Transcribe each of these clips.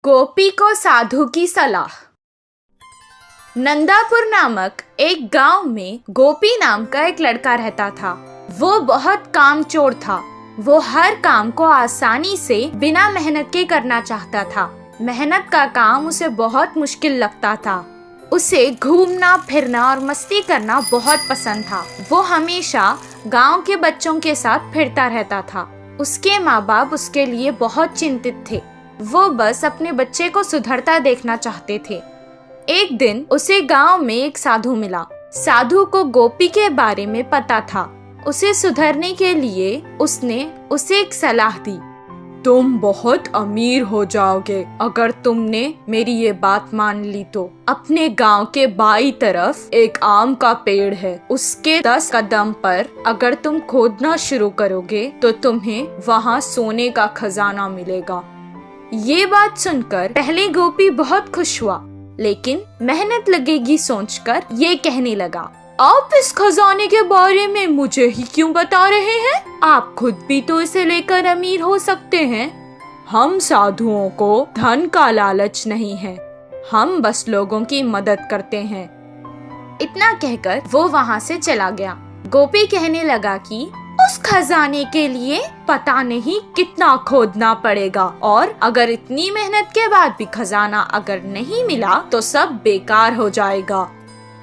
गोपी को साधु की सलाह। नंदापुर नामक एक गांव में गोपी नाम का एक लड़का रहता था। वो बहुत कामचोर था। वो हर काम को आसानी से बिना मेहनत के करना चाहता था। मेहनत का काम उसे बहुत मुश्किल लगता था। उसे घूमना फिरना और मस्ती करना बहुत पसंद था। वो हमेशा गांव के बच्चों के साथ फिरता रहता था। उसके माँ बाप उसके लिए बहुत चिंतित थे। वो बस अपने बच्चे को सुधरता देखना चाहते थे। एक दिन उसे गांव में एक साधु मिला। साधु को गोपी के बारे में पता था। उसे सुधरने के लिए उसने उसे एक सलाह दी। तुम बहुत अमीर हो जाओगे अगर तुमने मेरी ये बात मान ली तो। अपने गांव के बाईं तरफ एक आम का पेड़ है। उसके 10 कदम पर अगर तुम खोदना शुरू करोगे तो तुम्हें वहाँ सोने का खजाना मिलेगा। ये बात सुनकर पहले गोपी बहुत खुश हुआ, लेकिन मेहनत लगेगी सोचकर ये कहने लगा, आप इस खजाने के बारे में मुझे ही क्यों बता रहे हैं? आप खुद भी तो इसे लेकर अमीर हो सकते हैं। हम साधुओं को धन का लालच नहीं है, हम बस लोगों की मदद करते हैं। इतना कहकर वो वहाँ से चला गया। गोपी कहने लगा कि उस खजाने के लिए पता नहीं कितना खोदना पड़ेगा, और अगर इतनी मेहनत के बाद भी खजाना अगर नहीं मिला तो सब बेकार हो जाएगा।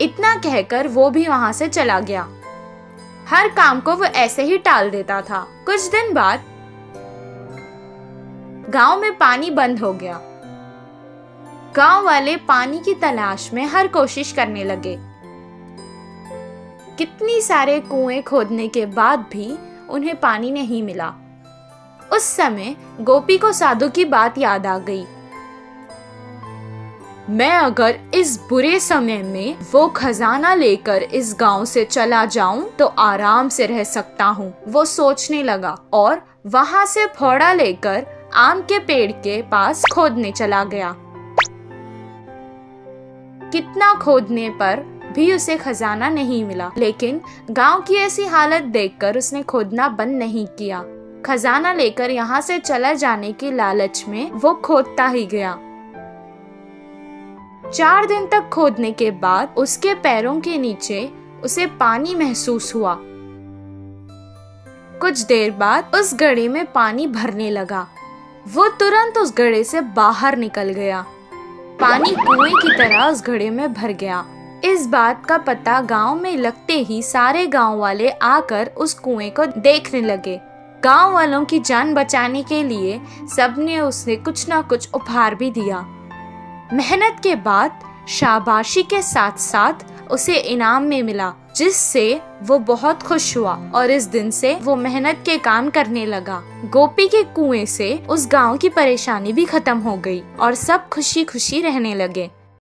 इतना कहकर वो भी वहाँ से चला गया। हर काम को वो ऐसे ही टाल देता था। कुछ दिन बाद गांव में पानी बंद हो गया। गांव वाले पानी की तलाश में हर कोशिश करने लगे। कितनी सारे कुएं खोदने के बाद भी उन्हें पानी नहीं मिला। उस समय गोपी को साधु की बात याद आ गई। मैं अगर इस बुरे समय में वो खजाना लेकर इस गांव से चला जाऊं तो आराम से रह सकता हूं, वो सोचने लगा और वहां से फावड़ा लेकर आम के पेड़ के पास खोदने चला गया। कितना खोदने पर भी उसे खजाना नहीं मिला, लेकिन गांव की ऐसी हालत देखकर उसने खोदना बंद नहीं किया। खजाना लेकर यहाँ से चला जाने की लालच में वो खोदता ही गया। 4 दिन तक खोदने के बाद उसके पैरों के नीचे उसे पानी महसूस हुआ। कुछ देर बाद उस घड़े में पानी भरने लगा। वो तुरंत उस घड़े से बाहर निकल गया। पानी कुएं की तरह उस घड़े में भर गया। इस बात का पता गांव में लगते ही सारे गांव वाले आकर उस कुएं को देखने लगे। गांव वालों की जान बचाने के लिए सबने उसे कुछ ना कुछ उपहार भी दिया। मेहनत के बाद शाबाशी के साथ साथ उसे इनाम में मिला, जिससे वो बहुत खुश हुआ और इस दिन से वो मेहनत के काम करने लगा। गोपी के कुएं से उस गांव की परेशानी भी खत्म हो गई और सब खुशी खुशी रहने लगे।